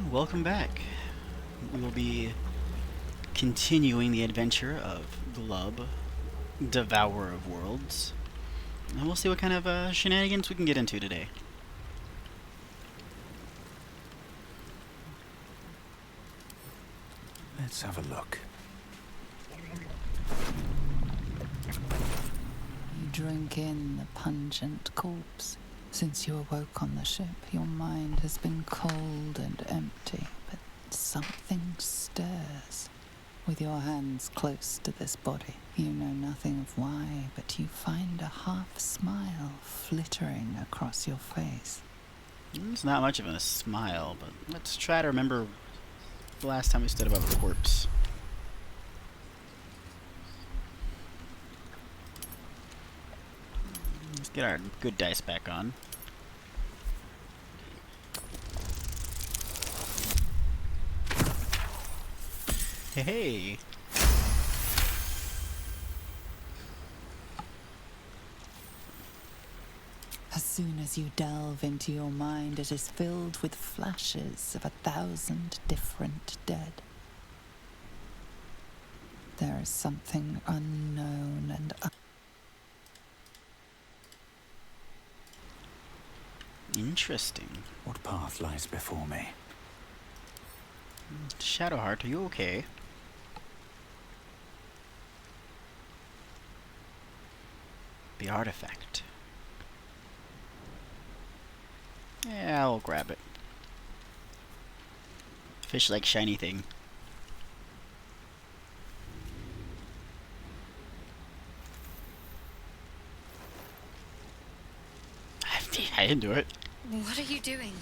Welcome back. We will be continuing the adventure of Glub, Devourer of Worlds, and we'll see what kind of shenanigans we can get into today. Let's have a look. You drink in the pungent corpse. Since you awoke on the ship, your mind has been cold and empty, but something stirs. With your hands close to this body, you know nothing of why, but you find a half smile flittering across your face. It's not much of a smile, but let's try to remember the last time we stood above a corpse. Let's get our good dice back on. Hey! As soon as you delve into your mind, it is filled with flashes of 1,000 different dead. There is something unknown and Interesting. What path lies before me? Shadowheart, are you okay? The artifact. Yeah, I'll grab it. Fish-like shiny thing. I didn't do it. What are you doing?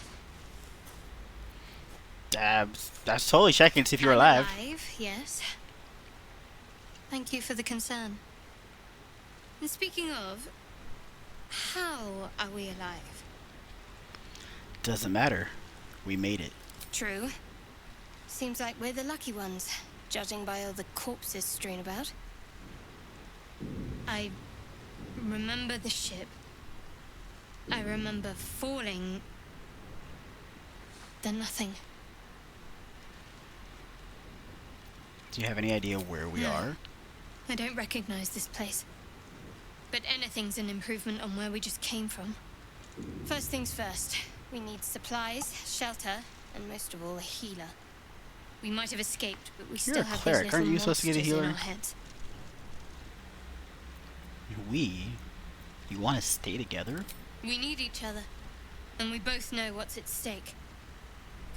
I was totally checking to see if you were alive. Alive, yes. Thank you for the concern. And speaking of, how are we alive? Doesn't matter. We made it. True. Seems like we're the lucky ones, judging by all the corpses strewn about. I remember the ship. I remember falling. Then nothing. Do you have any idea where we are? I don't recognize this place. But anything's an improvement on where we just came from. First things first. We need supplies, shelter, and most of all, a healer. We might have escaped, but we still You're a have cleric. these little Aren't you supposed to get a monsters in healer? our heads. We? You want to stay together? We need each other, and we both know what's at stake.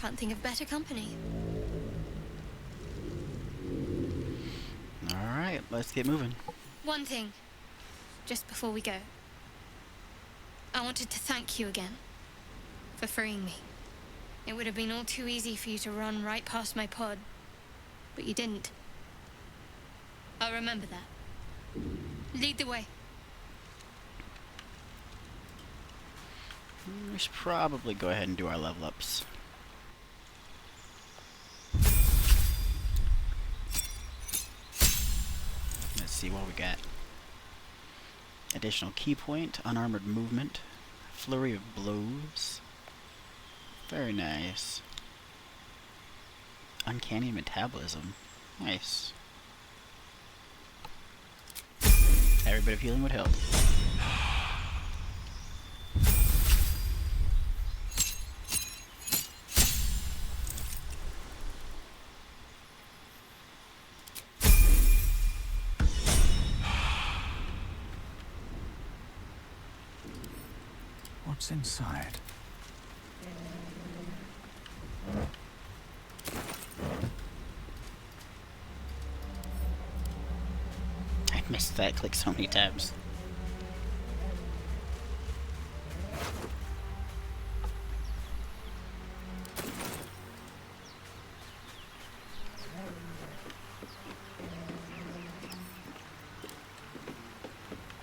Can't think of better company. Alright, let's get moving. One thing, just before we go. I wanted to thank you again for freeing me. It would have been all too easy for you to run right past my pod, but you didn't. I'll remember that. Lead the way. We should probably go ahead and do our level ups. Let's see what we got. Additional key point, unarmored movement, flurry of blows. Very nice. Uncanny metabolism. Nice. Every bit of healing would help. What's inside? I missed that click so many times.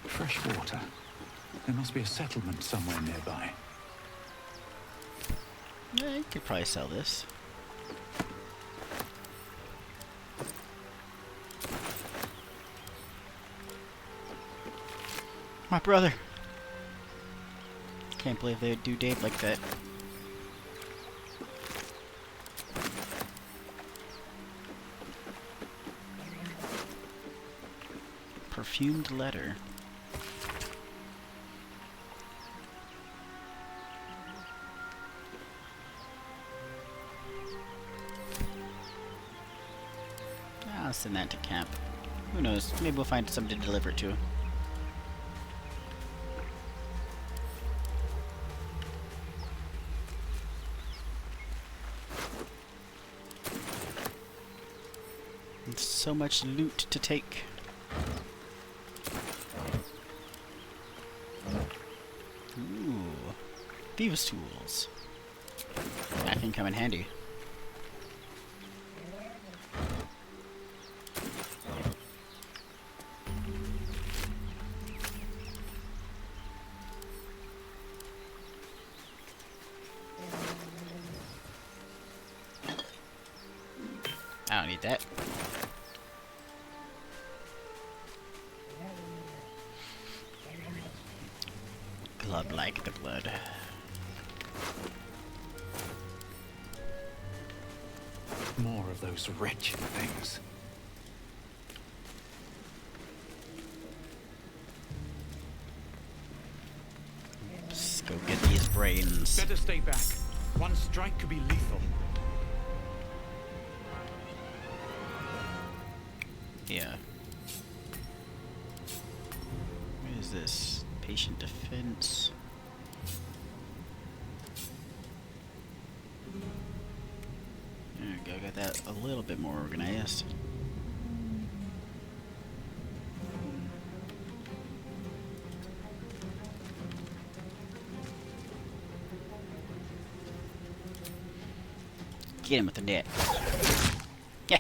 Fresh water. There must be a settlement somewhere nearby. Yeah, you could probably sell this. My brother. Can't believe they would do Dave like that. perfumed letter. I'll send that to camp. Who knows? Maybe we'll find something to deliver to. And so much loot to take. Ooh. Thieves' tools. That can come in handy. I don't need that. Glub like the blood. More of those wretched things. Let's go get these brains. Better stay back. One strike could be lethal. Yeah. What is this? Patient defense. There we go, got that a little bit more organized. Get him with the net. Yeah.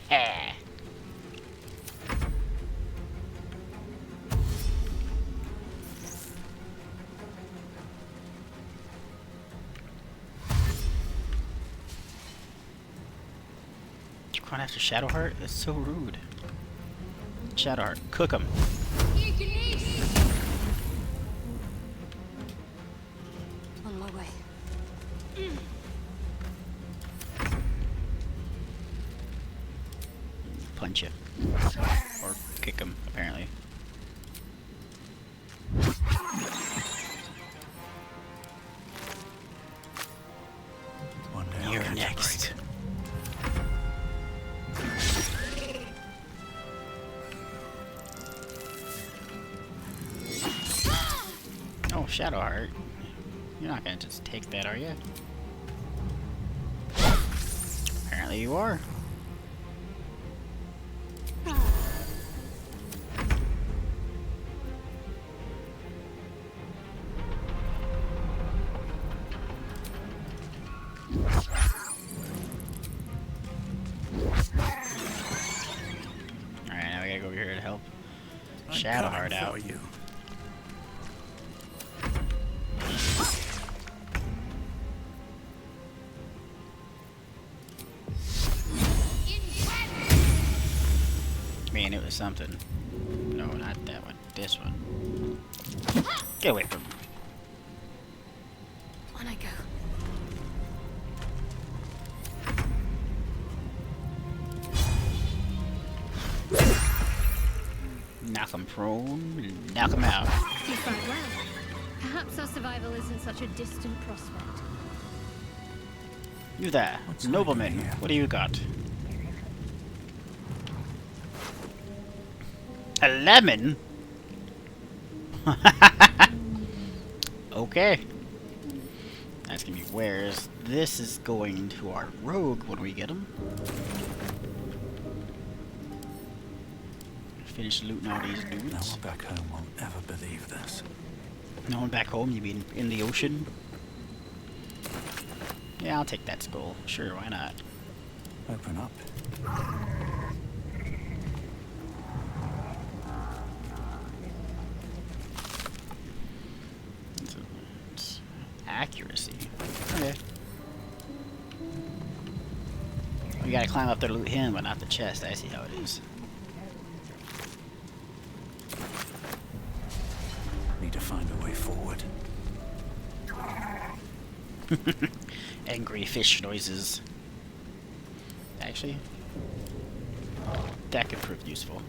Run after Shadowheart? That's so rude. Shadowheart, cook him. On my way. Punch you. Or kick him, apparently. One day I'll You're catch a next. break. Oh, Shadowheart. You're not gonna just take that, are you? Apparently you are. Alright, now we gotta go over here to help I'm Shadowheart coming out. for you. Man, it was something. No, not that one. This one. Get away from me. On I go. Knock him prone and knock him out. You fight well. Perhaps our survival isn't such a distant prospect. You there, What's nobleman. happening here? What do you got? A lemon? Okay. Asking me where's this is going to our rogue when we get him. Finish looting all these No dudes. one back home will ever believe this. No one back home? You mean in the ocean? Yeah, I'll take that skull. Sure, why not? Open up. It's accuracy. Okay. We gotta climb up there to loot him, but not the chest. I see how it is. Need to find a way forward. Angry fish noises. Actually, that could prove useful.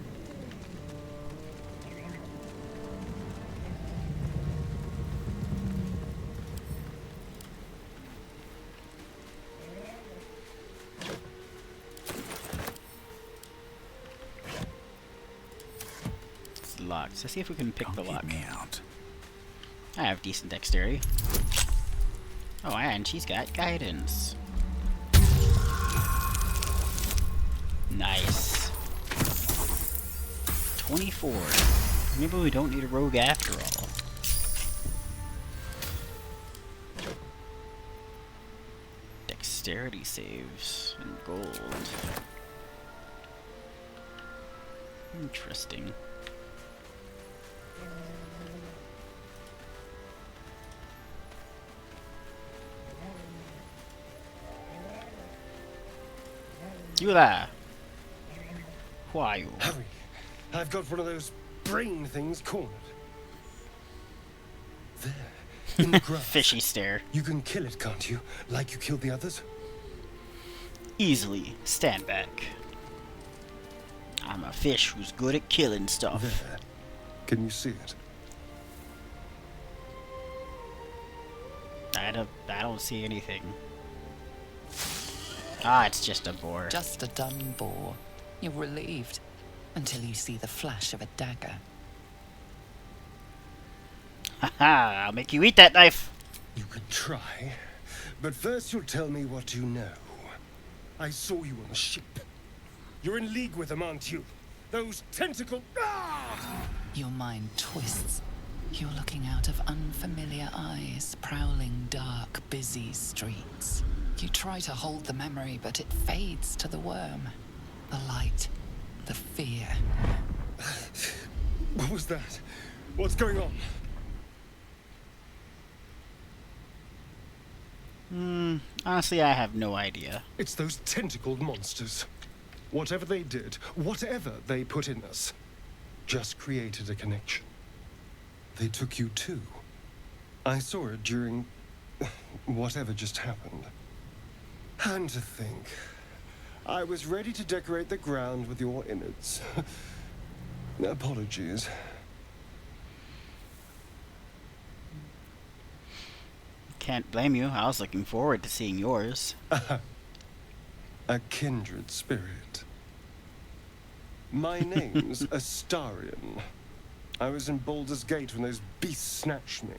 locked. So see if we can pick Can't the keep lock. me out. I have decent dexterity. Oh, and she's got guidance. Nice. 24. Maybe we don't need a rogue after all. Dexterity saves and gold. Interesting. You there? Who are you? Harry, I've got one of those brain things cornered. There, in the grass. Fishy stare. You can kill it, can't you? Like you killed the others? Easily. Stand back. I'm a fish who's good at killing stuff. There. Can you see it? I don't see anything. Ah, it's just a boar. Just a dumb boar. You're relieved until you see the flash of a dagger. Haha, I'll make you eat that knife. You can try. But first you'll tell me what you know. I saw you on the ship. You're in league with them, aren't you? Those tentacle... Ah! Your mind twists. You're looking out of unfamiliar eyes, prowling dark, busy streets. You try to hold the memory, but it fades to the worm. The light, the fear. What was that? What's going on? Honestly, I have no idea. It's those tentacled monsters. Whatever they did, whatever they put in us, just created a connection. They took you too. I saw it during whatever just happened. And to think, I was ready to decorate the ground with your innards. Apologies. Can't blame you. I was looking forward to seeing yours. A kindred spirit. My name's Astarion. I was in Baldur's Gate when those beasts snatched me.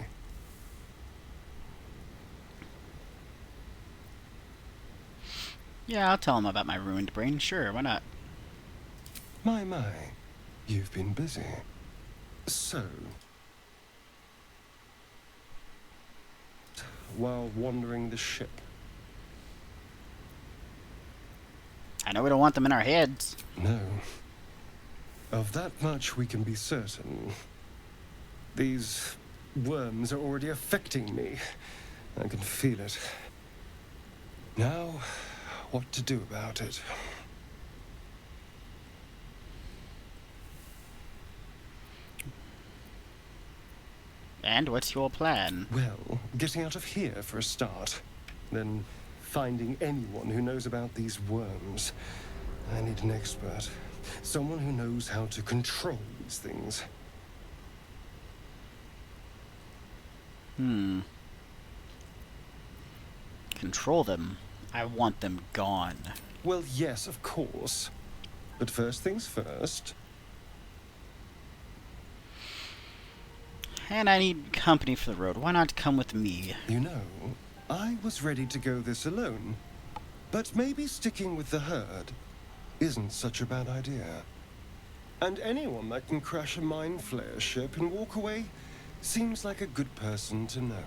Yeah, I'll tell him about my ruined brain. Sure, why not? My, you've been busy. So, while wandering the ship, I know we don't want them in our heads. no. Of that much we can be certain. These worms are already affecting me. I can feel it. Now, what to do about it? And what's your plan? Well, getting out of here for a start. Then finding anyone who knows about these worms. I need an expert. Someone who knows how to control these things. Control them. I want them gone. Well, yes, of course. But first things first. And I need company for the road. Why not come with me? You know, I was ready to go this alone. But maybe sticking with the herd isn't such a bad idea. And anyone that can crash a mind flare ship and walk away seems like a good person to know.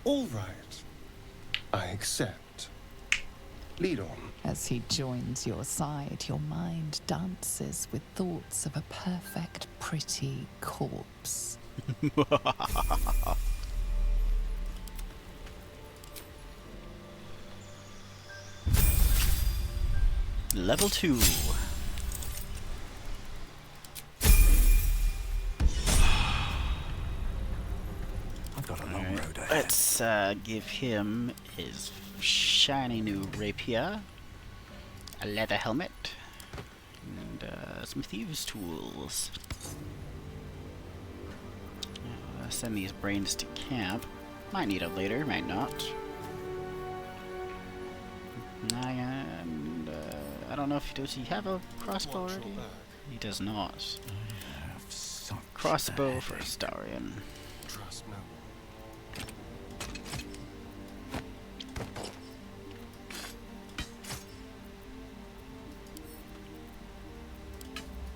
All right. I accept. Lead on. As he joins your side, your mind dances with thoughts of a perfect, pretty corpse. Level 2. I've got a long road ahead. Let's give him his shiny new rapier, a leather helmet, and some thieves' tools. Send these brains to camp. Might need it later, might not. And I don't know if does he have a crossbow Watch your already? back. He does not. I have crossbow for Astarion. Trust no one.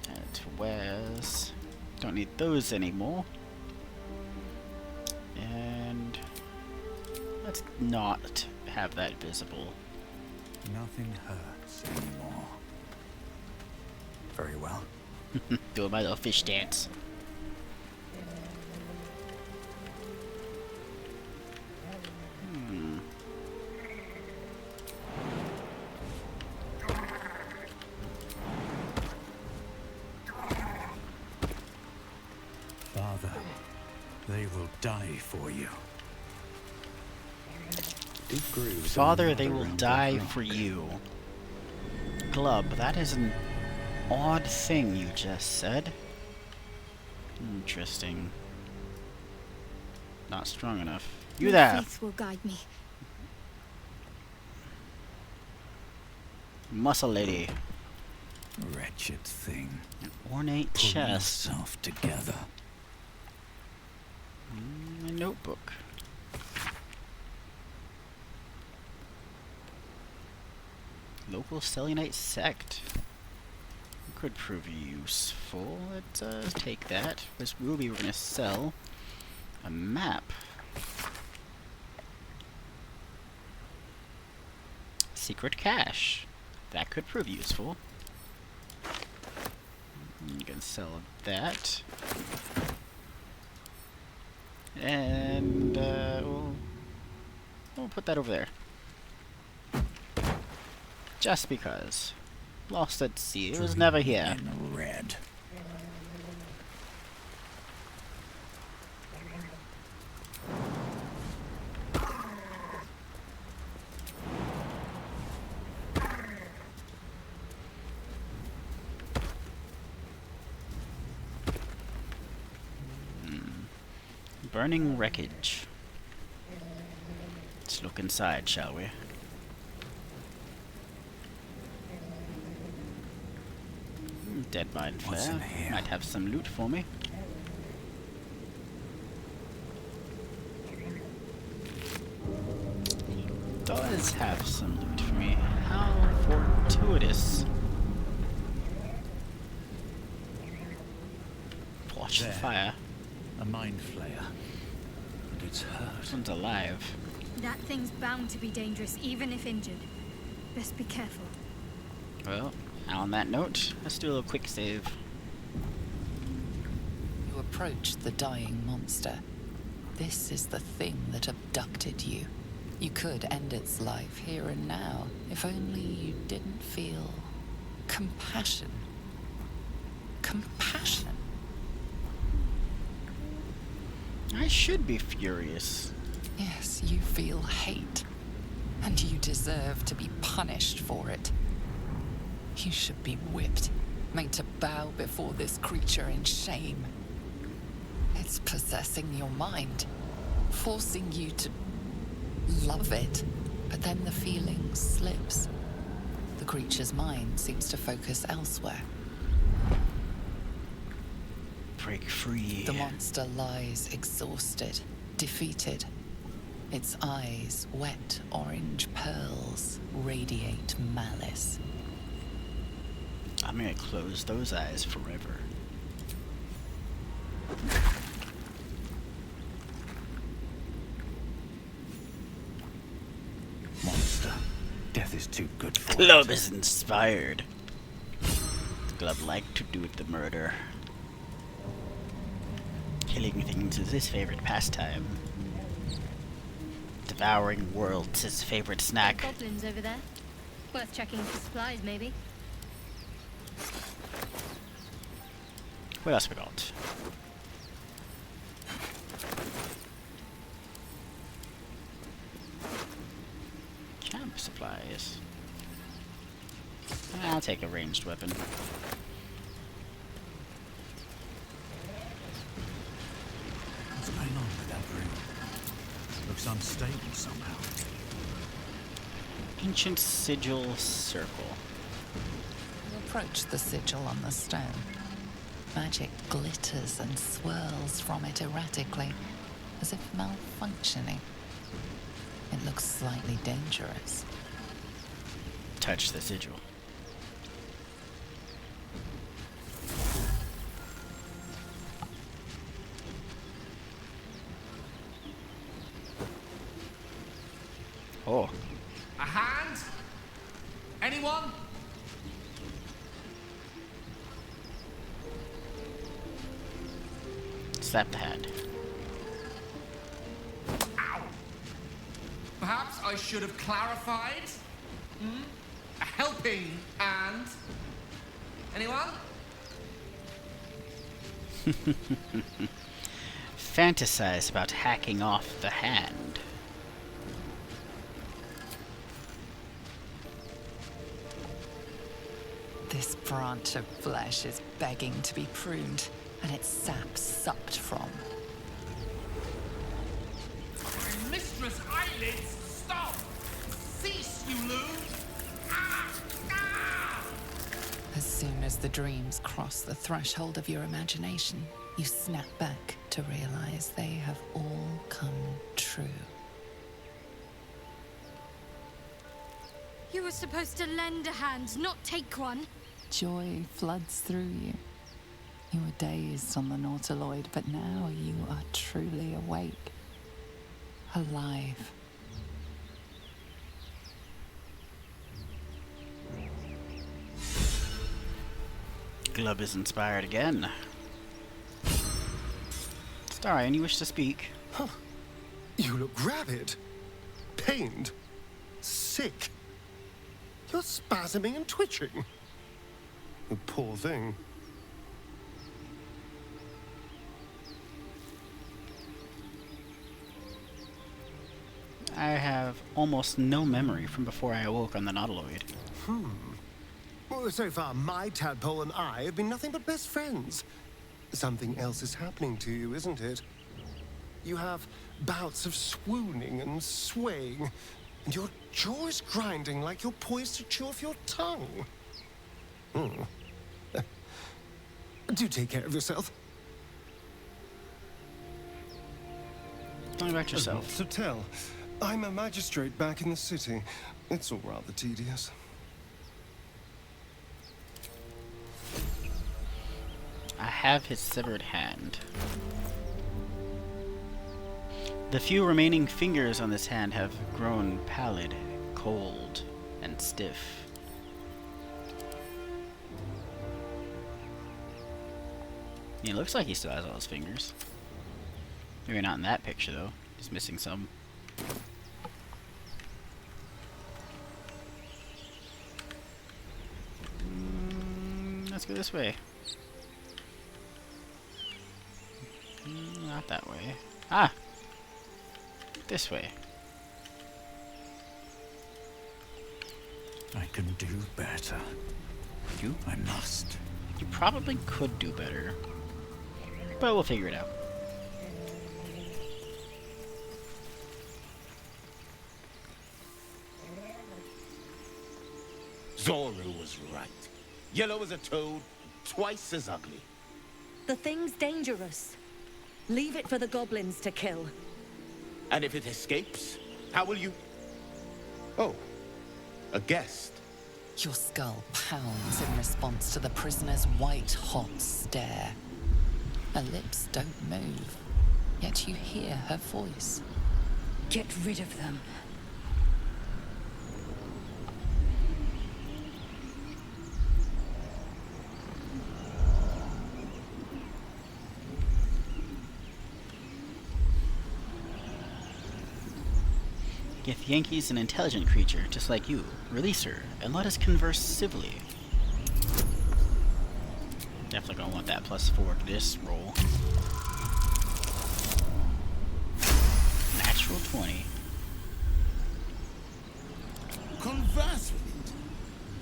And wares. Don't need those anymore. And let's not have that visible. Nothing hurts anymore. Very well. Doing my little fish dance. Father, they will die for you. Deep grooves Father, they are will around die the rock. for you. Glub, that is an odd thing you just said. Interesting. Not strong enough. You My there! faith will guide me. Muscle lady. Wretched thing. An ornate Pull chest. yourself together. A notebook. Local Selenite sect. Could prove useful. Let's take that. This ruby we're gonna sell. A map. Secret cache. That could prove useful. You can sell that. And we'll put that over there. Just because. Lost at sea. It was never here. In red. Burning wreckage. Let's look inside, shall we? Dead mind What's flare. in here? Might have some loot for me. Does have some loot for me. How fortuitous. Watch the There. fire. A mind flayer. And it's hurt. This one's alive. That thing's bound to be dangerous, even if injured. Best be careful. Well, on that note, let's do a little quick save. You approach the dying monster. This is the thing that abducted you. You could end its life here and now, if only you didn't feel compassion. Compassion. I should be furious. Yes, you feel hate, and you deserve to be punished for it. You should be whipped, made to bow before this creature in shame. It's possessing your mind, forcing you to love it, but then the feeling slips. The creature's mind seems to focus elsewhere. Break free. The monster lies exhausted, defeated. Its eyes, wet orange pearls, radiate malice. I'm gonna close those eyes forever. Monster. Death is too good for Glub it. is inspired. Glub liked to do the murder. Killing things is his favorite pastime. Devouring worlds his favorite snack. Goblins over there. Worth checking for supplies, maybe. What else we got? Camp supplies. I'll take a ranged weapon. What's going on with that room? Looks unstable somehow. Ancient sigil circle. You approach the sigil on the stone. Magic glitters and swirls from it erratically, as if malfunctioning. It looks slightly dangerous. Touch the sigil. Oh. A hand? Anyone? Slap the hand. Ow! Perhaps I should have clarified? A helping hand? Anyone? Fantasize about hacking off the hand. This branch of flesh is begging to be pruned, and its sap sucked from. Mistress Eyelids, stop! Cease, you loon! Ah! Ah! As soon as the dreams cross the threshold of your imagination, you snap back to realize they have all come true. You were supposed to lend a hand, not take one. Joy floods through you. You were dazed on the Nautiloid, but now you are truly awake. Alive. Glub is inspired again. Starion, you wish to speak? Huh. You look rabid. Pained. Sick. You're spasming and twitching. You poor thing. I have almost no memory from before I awoke on the Nautiloid. Well, so far, my tadpole and I have been nothing but best friends. Something else is happening to you, isn't it? You have bouts of swooning and swaying, and your jaw is grinding like you're poised to chew off your tongue. Do take care of yourself. Tell me about yourself. To tell, I'm a magistrate back in the city. It's all rather tedious. I have his severed hand. The few remaining fingers on this hand have grown pallid, cold, and stiff. He looks like he still has all his fingers. Maybe not in that picture though. He's missing some. Let's go this way. Not that way. Ah! This way. I can do better. You? I must. You probably could do better. But we'll figure it out. Zoru was right. Yellow as a toad, twice as ugly. The thing's dangerous. Leave it for the goblins to kill. And if it escapes, how will you... Oh, a guest. Your skull pounds in response to the prisoner's white-hot stare. Her lips don't move, yet you hear her voice. Get rid of them. Githyanki's an intelligent creature, just like you. Release her, and let us converse civilly. Definitely gonna want that +4 to this roll. Natural 20. Converse with it?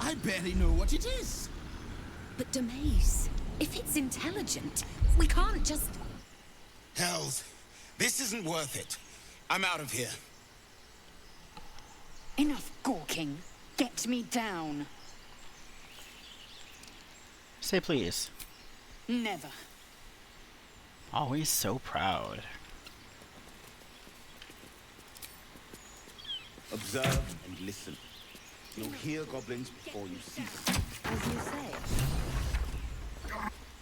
I barely know what it is. But Demaze, if it's intelligent, we can't just... Hells, this isn't worth it. I'm out of here. Enough gawking. Get me down. Say please. Never. Always so proud. Observe and listen. You'll hear goblins before you cease. As you say.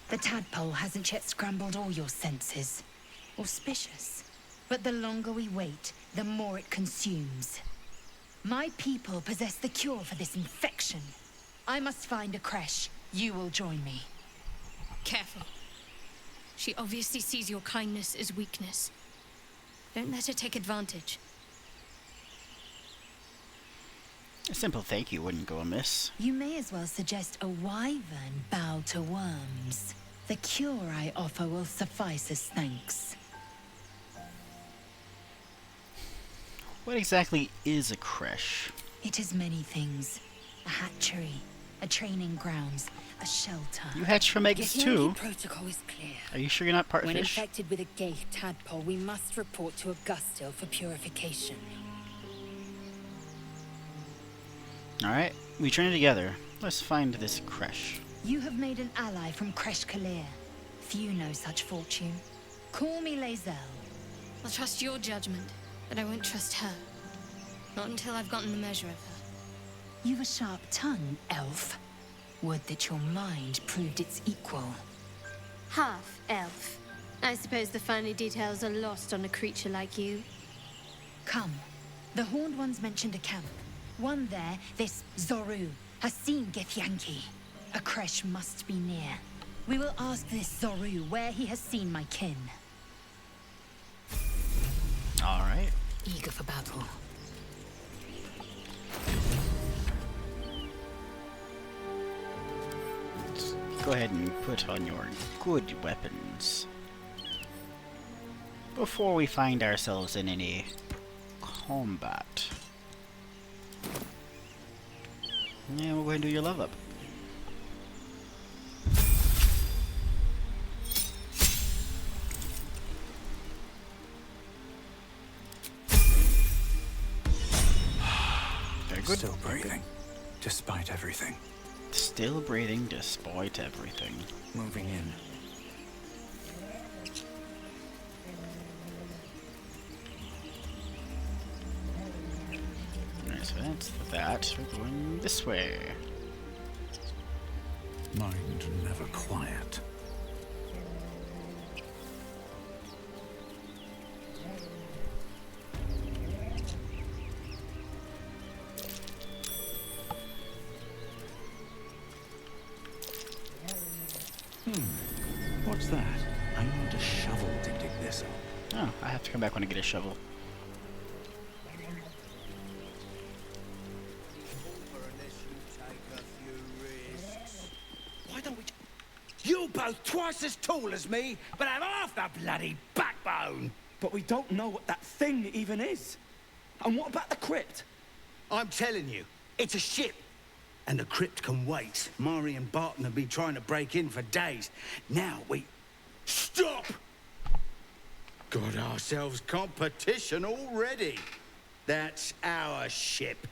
The tadpole hasn't yet scrambled all your senses. Auspicious. But the longer we wait, the more it consumes. My people possess the cure for this infection. I must find a creche. You will join me. Careful. She obviously sees your kindness as weakness. Don't let her take advantage. A simple thank you wouldn't go amiss. You may as well suggest a wyvern bow to worms. The cure I offer will suffice as thanks. What exactly is a creche? It is many things. A hatchery, a training grounds, a shelter. You hatch from eggs too? Protocol is clear. Are you sure you're not part When fish? infected with a gay tadpole, we must report to Augustil for purification. Alright, we train together. Let's find this creche. You have made an ally from Creche Kalir. Few know such fortune. Call me Lae'zel. I'll trust your judgment, but I won't trust her. Not until I've gotten the measure of her. You've a sharp tongue, elf. Would that your mind proved its equal. Half elf. I suppose the finer details are lost on a creature like you. Come. The Horned Ones mentioned a camp. One there, this Zoru, has seen Githyanki. A creche must be near. We will ask this Zoru where he has seen my kin. Alright. Eager for battle. Let's go ahead and put on your good weapons. Before we find ourselves in any combat. Yeah, we'll go ahead and do your level up. Very good. Still breathing, despite everything. Still breathing despite everything. Moving in. Alright, so that's that. We're going this way. Mind never quiet. What's that? I need a shovel to dig this up. Oh, I have to come back when I get a shovel. Why don't we... You're both twice as tall as me, but have half the bloody backbone. But we don't know what that thing even is. And what about the crypt? I'm telling you, it's a ship. And the crypt can wait. Mari and Barton have been trying to break in for days. Now we... Stop! Got ourselves competition already. That's our ship.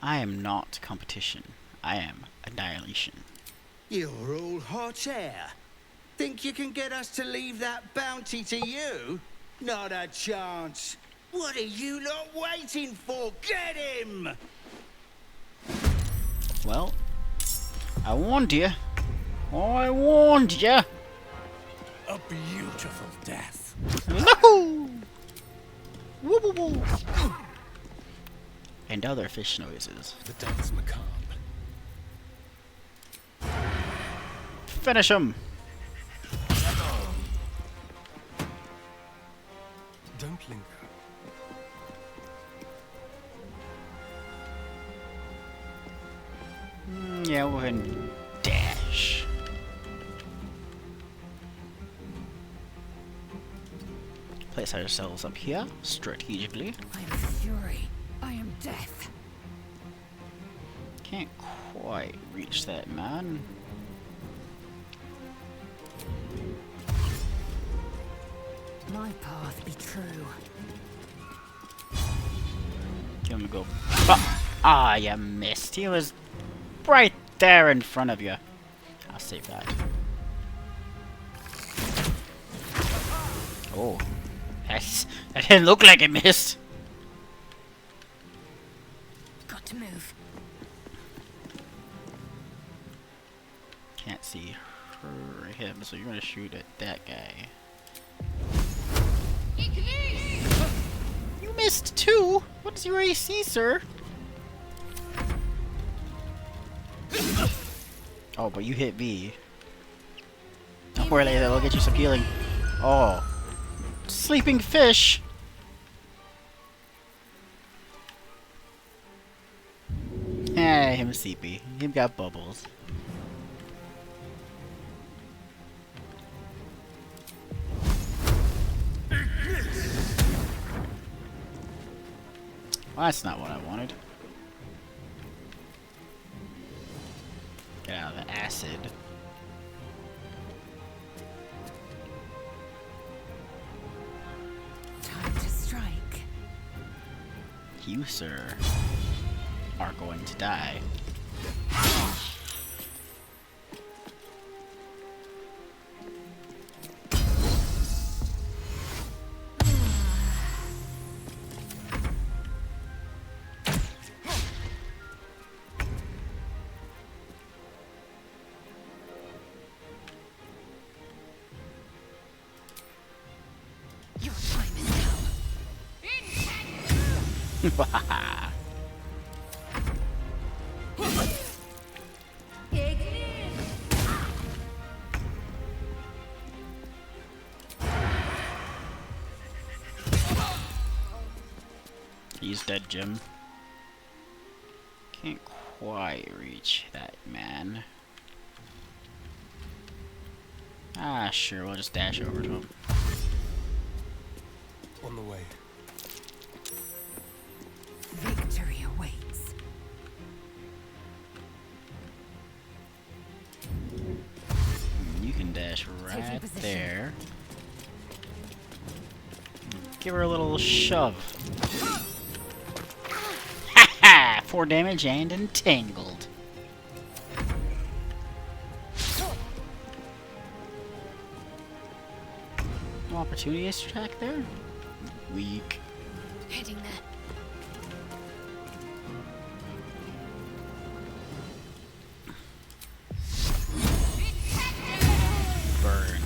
I am not competition. I am annihilation. You're all hot air. Think you can get us to leave that bounty to you? Not a chance. What are you lot waiting for? Get him! Well, I warned you. I warned you. A beautiful death. Woohoo! Woo woo woo. And other fish noises. The dance macabre. Finish him. Don't linger. Yeah, we'll go ahead and dash. Place ourselves up here, strategically. I am fury. I am death. Can't quite reach that man. my path be true. Give him a go. Ah, you missed. He was right there in front of you. I'll save that. Oh. That didn't look like it missed. Got to move. Can't see him, so you're gonna shoot at that guy. You missed too? What is your AC, sir? Oh, but you hit me. Don't worry, that'll get you some healing. Oh. Sleeping fish! Hey, him sleepy. Him got bubbles. Well, that's not what I wanted. Get out of the acid. Time to strike. You, sir, are going to die. Your time is come. He's dead, Jim. Can't quite reach that man. Ah, sure, we'll just dash over to him. On the way. Victory awaits. You can dash right there. Give her a little shove. Ha ha! 4 damage and entangled. No opportunity attack there? Weak. Heading there. Burn.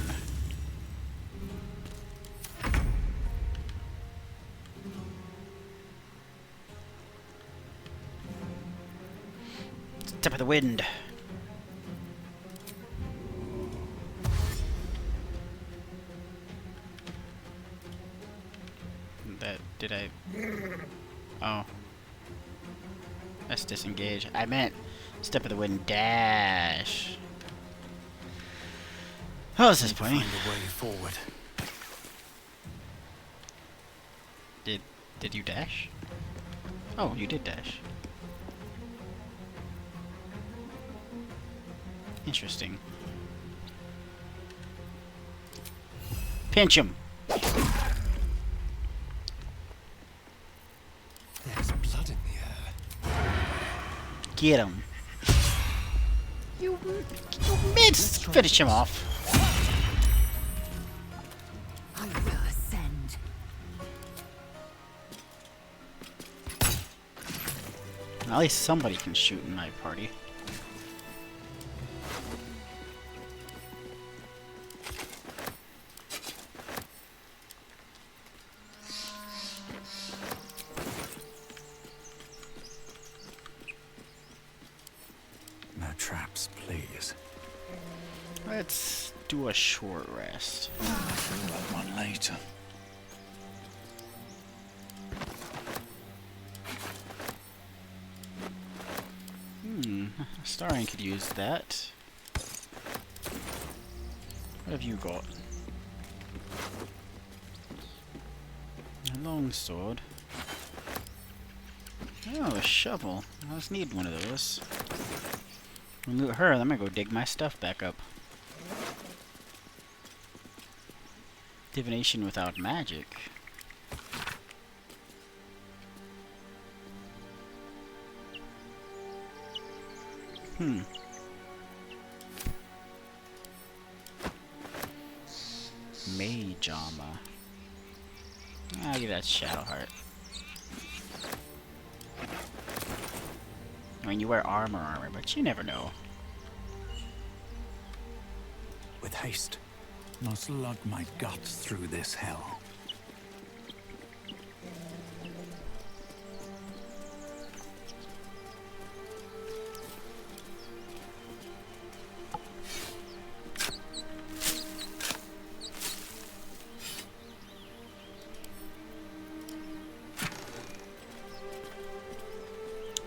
Step of the wind. Did I? Oh. That's disengage. I meant step of the wind dash. Oh, this is disappointing. Find a way forward. Did you dash? Oh, you did dash. Interesting. Pinch him. There's blood in the air. Get him. You missed. Finish him off. I will ascend. At least somebody can shoot in my party. No traps, please. Let's do a short rest. One later. Starring could use that. What have you got? A long sword. Oh, a shovel. I just need one of those. When loot her, then I'm gonna go dig my stuff back up. Divination without magic. Mage armor. I'll give that Shadow Heart. I mean, you wear armor, but you never know. With haste, must lug my guts through this hell.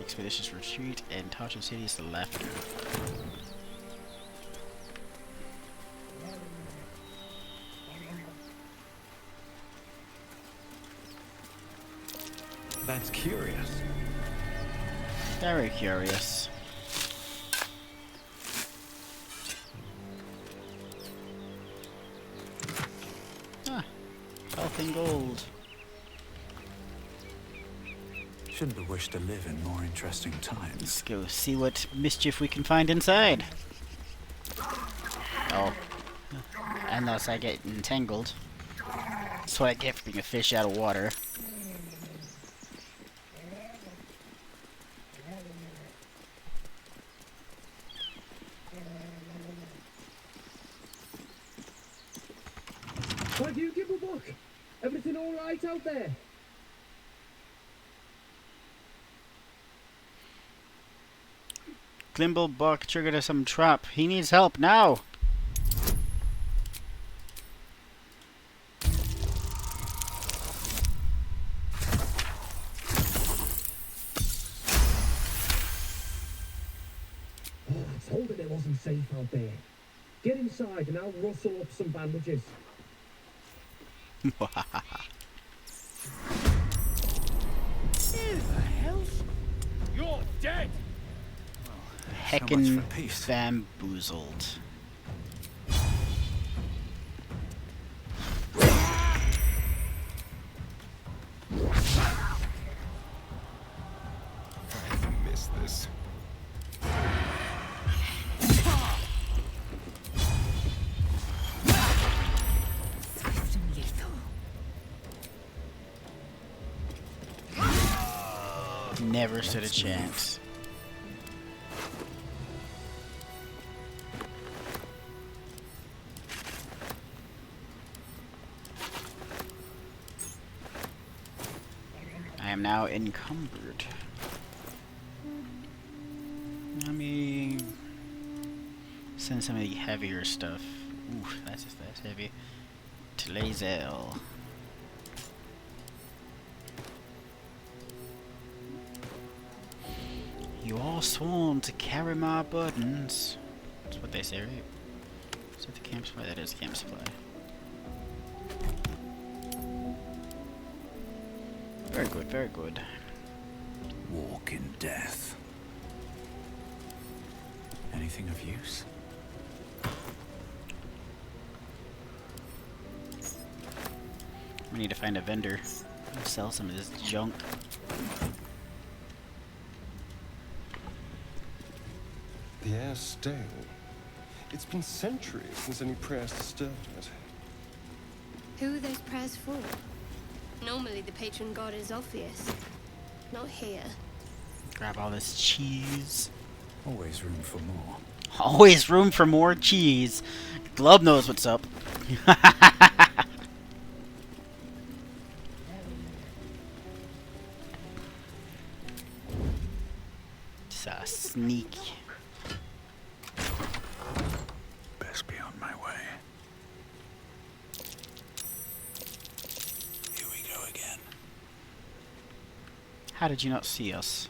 Expeditious retreat and Tasha City is the left. That's curious. Very curious. Ah, health and gold. Shouldn't have wished to live in more interesting times. Let's go see what mischief we can find inside. Oh. Unless I get entangled. That's what I get for being a fish out of water. Why do you give a book? Everything all right out there? Glimble triggered some trap. He needs help now. Oh, I told him it wasn't safe out there. Get inside and I'll rustle up some bandages. Who the hell? You're dead! Heckin' bamboozled. I missed this. Swift and lethal. Never stood a chance. I am now encumbered. Let me send some of the heavier stuff. Ooh, that's heavy. To Lazel. You all sworn to carry my burdens. That's what they say, right? Is that the camp supply? That is camp supply. Very good, very good. Walk in death. Anything of use? We need to find a vendor who'll sell some of this junk. The air's stale. It's been centuries since any prayers disturbed it. Who are those prayers for? Normally the patron god is obvious. Not here. Grab all this cheese. Always room for more. Always room for more cheese. Glub knows what's up. Just a sneak. Best be on my way. Here we go again. How did you not see us?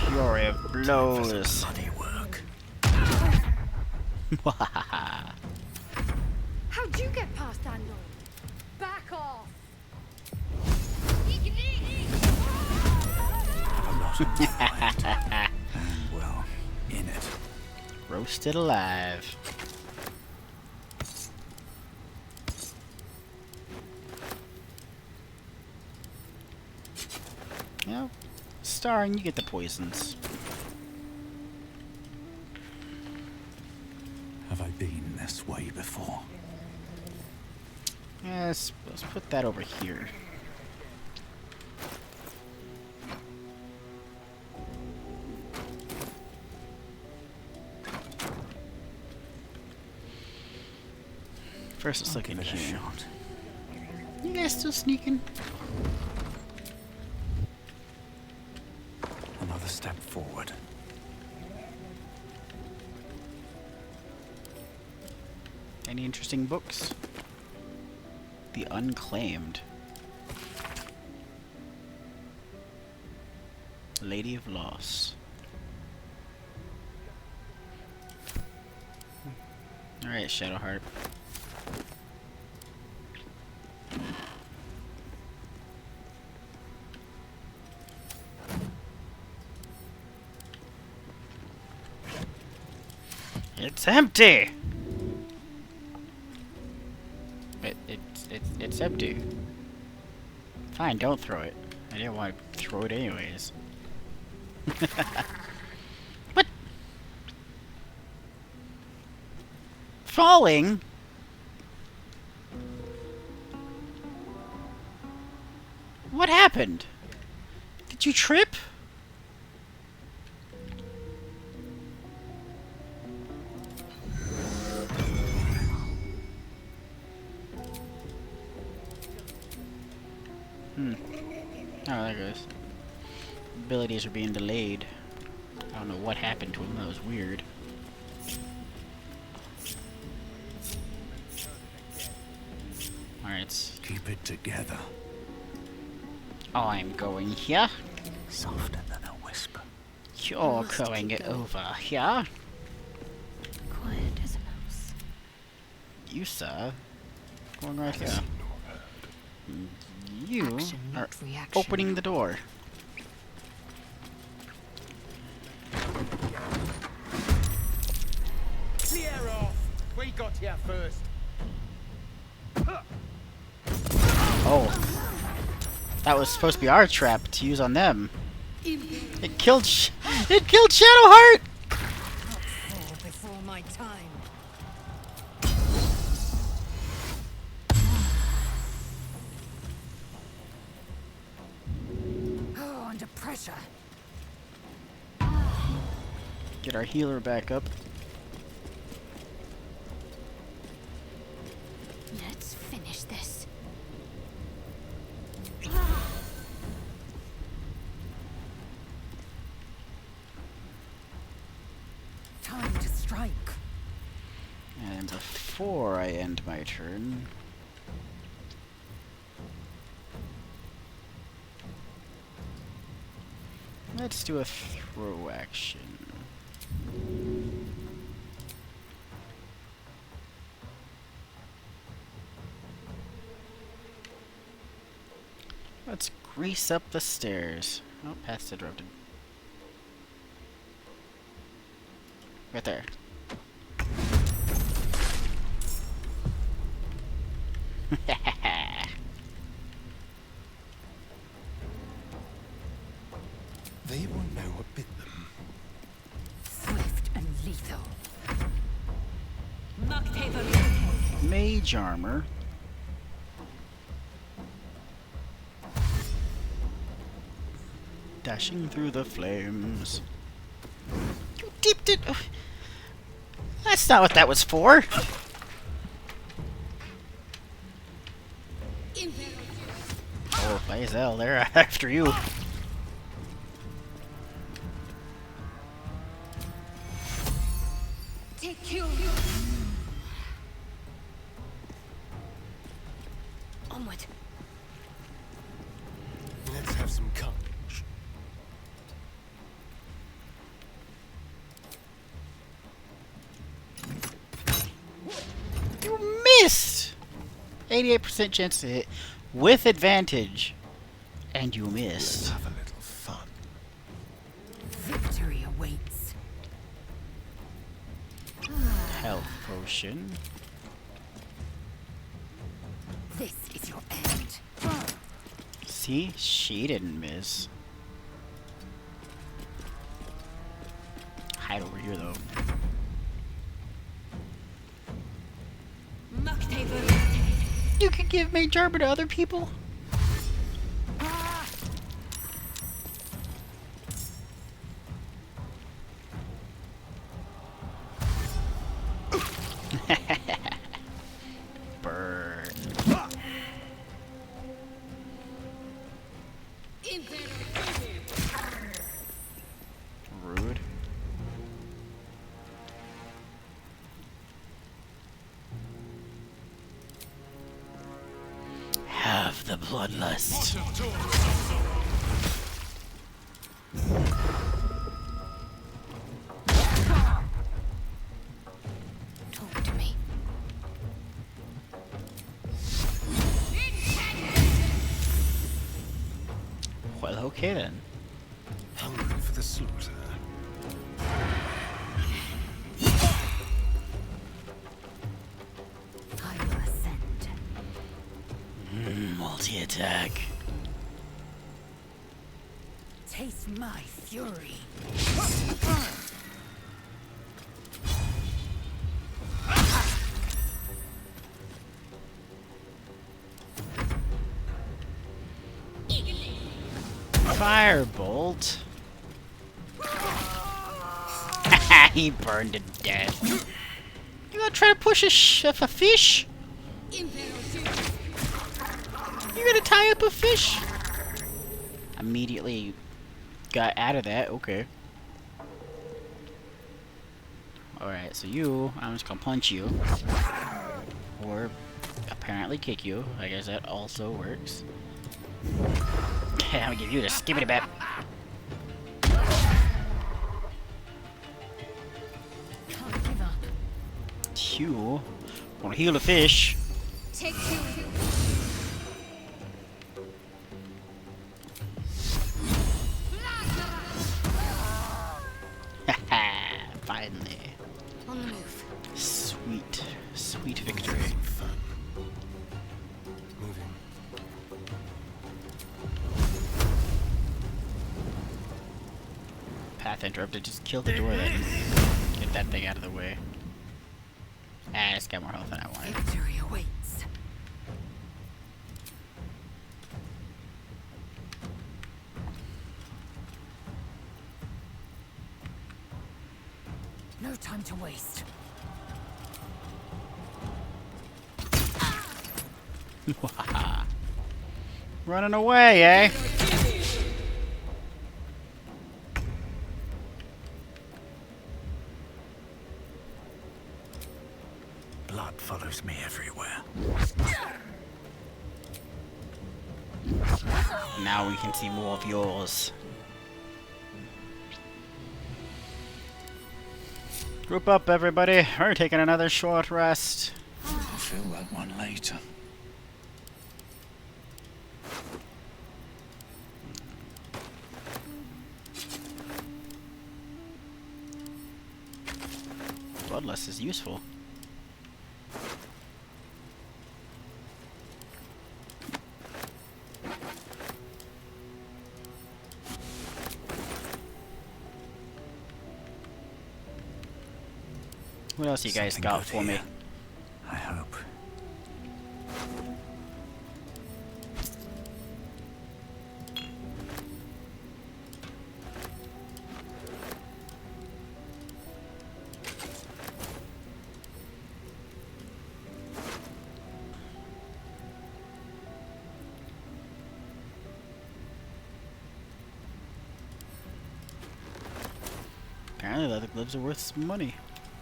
Fury of blows. Bloody work. How'd you get past that door? Back off! A lot on the mind. And, well, in it. Roasted alive. You know, starring, you get the poisons. Have I been this way before? Yes, let's put that over here. First, let's look in here. You guys still sneaking? Another step forward. Any interesting books? The Unclaimed. Lady of Loss. Alright, Shadowheart. It's empty! It's empty. Fine, don't throw it. I didn't want to throw it anyways. What? Falling? What happened? Did you trip? Oh, there goes. Abilities are being delayed. I don't know what happened to him. That was weird. Alright. Keep it together. I'm going here. Softer than a whisper. You're going over here. Quiet as a mouse. You, sir. Going right here. You are opening the door. Clear off! We got here first. Oh. That was supposed to be our trap to use on them. It killed Shadowheart! Before my time. Oh, under pressure. Get our healer back up. Let's finish this. Time to strike. And before I end my turn, let's do a throw action. Let's grease up the stairs. Oh, path's interrupted. Right there. They will know what bit them. Swift and lethal. Mage armor. Dashing through the flames. You deep did. That's not what that was for. Oh, Lae'zel, they're after you. Take you. Onward. Let's have some courage. You missed! 88% chance to hit with advantage. And you missed. Let's have a little fun. Victory awaits. health potion. This is your end. See? She didn't miss. Hide over here, though. You could give Maid Jarber to other people? Burn. Rude. Have the bloodlust. Talk to me. Well, okay then. Hungry for the slaughter. I will ascend. Multi-attack. Taste my fury. Firebolt. He burned to death. You gonna try to push a fish? You gonna tie up a fish? Immediately got out of that. Okay. Alright, so you, I'm just gonna punch you. Or apparently kick you. I guess that also works. I'm gonna give you the skibbity bap. Can't give up. You wanna heal the fish? Take two. Finally. On the move. Sweet, sweet victory. Fun. Moving. Path interrupted. Just kill the door then. Get that thing out of the way. Ah, it's got more health than I wanted. Victory awaits. No time to waste. Running away, eh? Blood follows me everywhere. Now we can see more of yours. Group up, everybody. We're taking another short rest. I'll feel that one later. Bloodlust is useful. What else you guys Something got good for me? here, I hope. Apparently the other glibs are worth some money.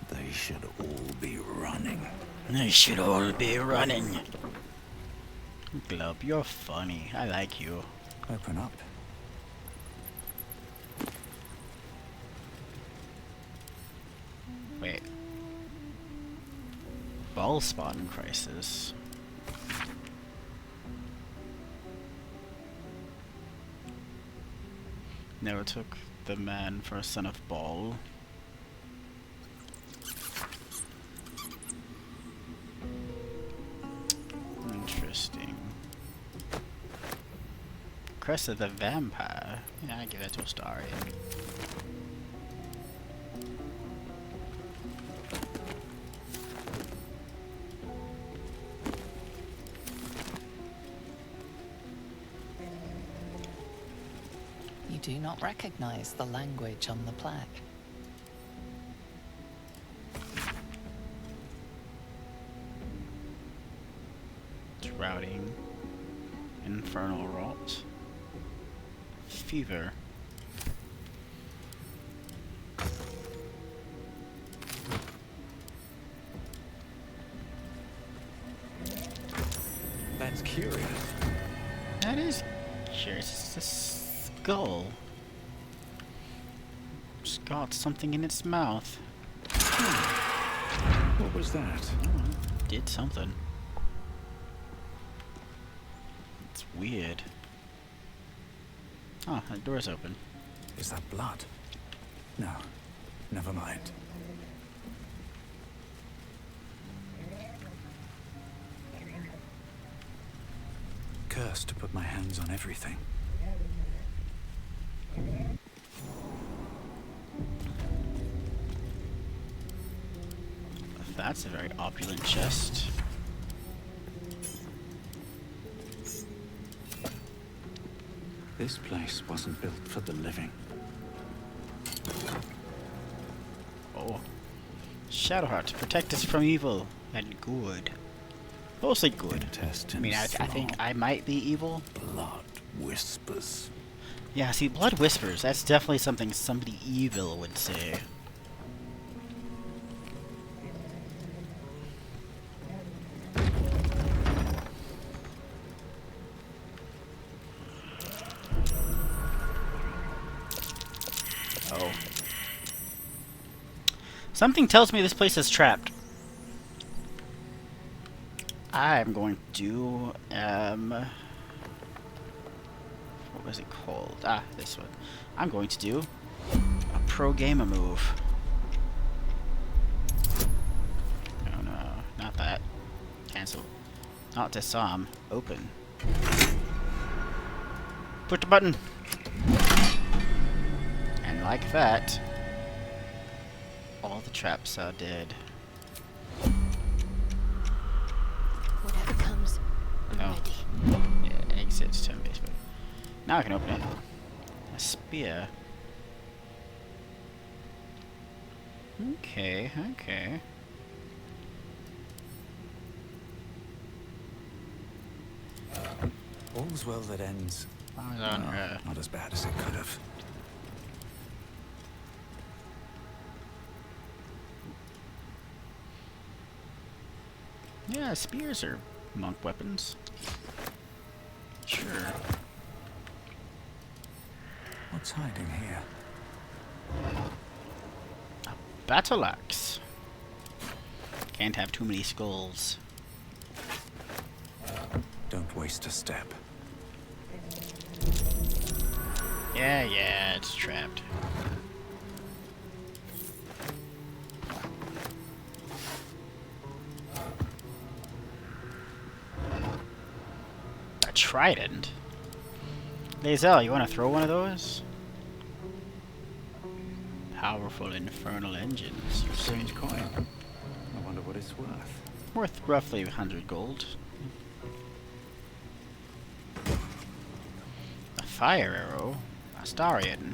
They should all be running. They should all be running. Glub, you're funny. I like you. Open up. Wait. Ball spawn crisis. Never took the man for a son of Ball. Crest of the Vampire. Yeah, I give that to Astarion. You do not recognize the language on the plaque. Drowning. Infernal rot. Fever. That's curious. That is curious. It's a skull. It's got something in its mouth. What was that? Oh, it did something. It's weird. Oh, the door's open. Is that blood? No, never mind. Cursed to put my hands on everything. That's a very opulent chest. This place wasn't built for the living. Oh. Shadowheart, protect us from evil and good. Mostly good. I mean, I think I might be evil. Blood whispers. Yeah, see, blood whispers. That's definitely something somebody evil would say. Oh. Something tells me this place is trapped. I'm going to do, what was it called? Ah, this one. I'm going to do a pro gamer move. Oh no, not that. Cancel. Not disarm. Open. Push the button. And like that, all the traps are dead. Whatever comes, I'm ready. Yeah, exit turn-based mode. Now I can open it. A spear. Okay, okay. All's well that ends. Not as bad as it could have. Yeah, spears are monk weapons. Sure. What's hiding here? A battle axe. Can't have too many skulls. Don't waste a step. Yeah, it's trapped. A trident? Lae'zel, you want to throw one of those? Powerful infernal engines. Strange coin. I wonder what it's worth. Worth roughly 100 gold. A fire arrow. Astarion.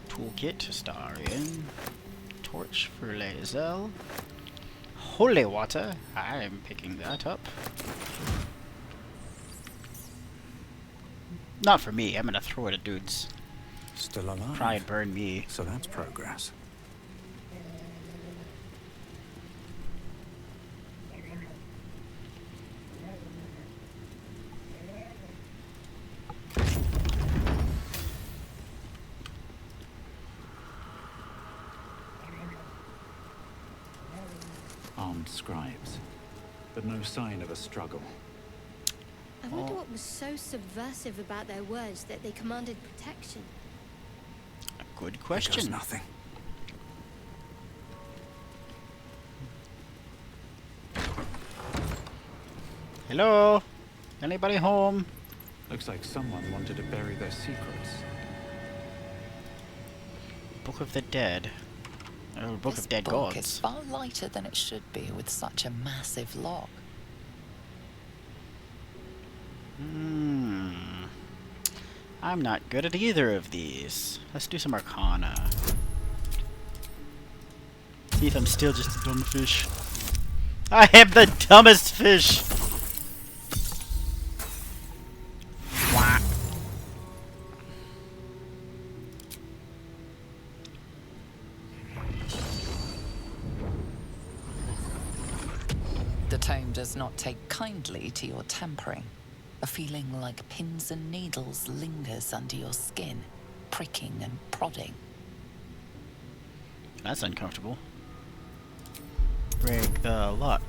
Toolkit, Astarion. Torch for Lae'zel. Holy water. I'm picking that up. Not for me. I'm gonna throw it at dudes. Still alive. Try and burn me. So that's progress. Armed scribes, but no sign of a struggle. I wonder what was so subversive about their words that they commanded protection. A good question. Nothing. Hello? Anybody home? Looks like someone wanted to bury their secrets. Book of the Dead. Oh, Book This of Dead book Gods. is far lighter than it should be with such a massive lock. I'm not good at either of these. Let's do some Arcana. See if I'm still just a dumb fish. I am the dumbest fish! Wah. The tome does not take kindly to your tampering. A feeling like pins and needles lingers under your skin, pricking and prodding. That's uncomfortable. Break the lock.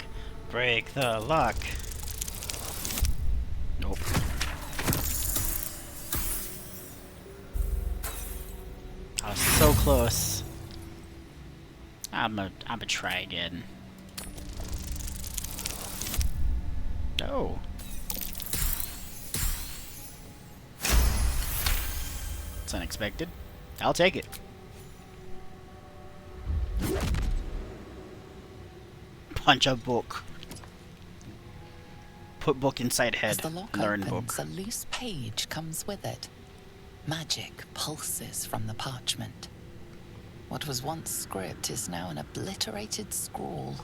Break the lock. Nope. I was so close. I'm gonna try again. Oh. It's unexpected. I'll take it. Punch a book. Put book inside As head. the lock Learn opens, book. a loose page comes with it. Magic pulses from the parchment. What was once script is now an obliterated scrawl.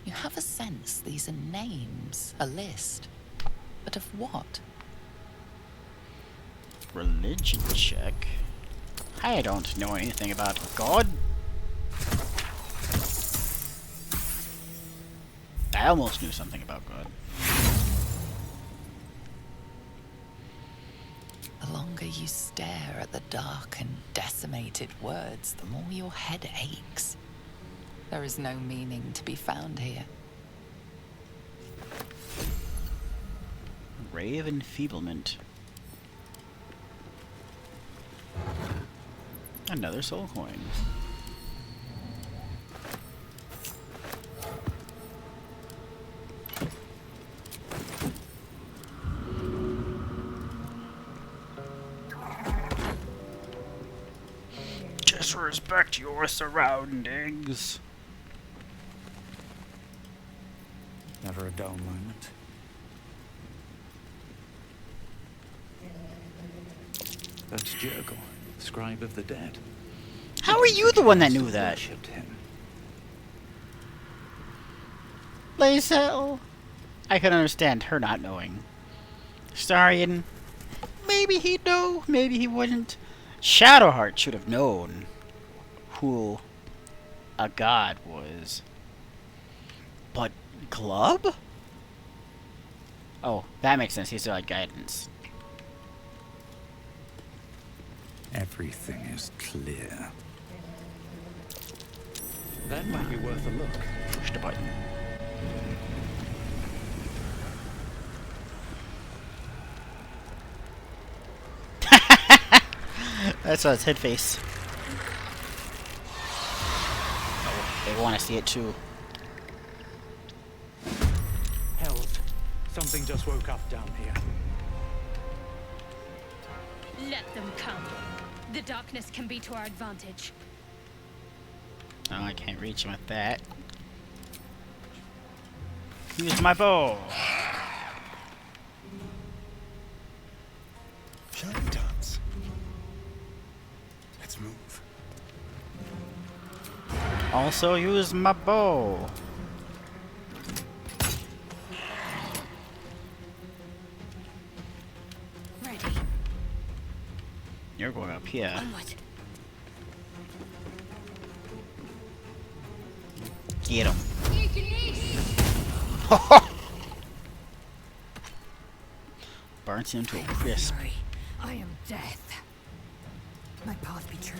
You have a sense these are names, a list. But of what? Religion check. I don't know anything about God. I almost knew something about God. The longer you stare at the dark and decimated words, the more your head aches. There is no meaning to be found here. Ray of Enfeeblement. Another soul coin. Just respect your surroundings. Never a dull moment. That's Jurgle, scribe of the dead. How are you the one that knew that? Worshipped him. Lae'zel. I can understand her not knowing. Starion. Maybe he'd know, maybe he wouldn't. Shadowheart should have known who a god was. But Glub? Oh, that makes sense. He's like guidance. Everything is clear. That might be worth a look. Push the button. That's his head face. Oh, they want to see it too. Help. Something just woke up down here. Let them come. The darkness can be to our advantage. Oh, I can't reach him with that. Use my bow. Shall we dance? Let's move. Also use my bow. Ready. You're going up here. Onward. Get him. Burns him to a crisp. Fury. I am death. My path be true.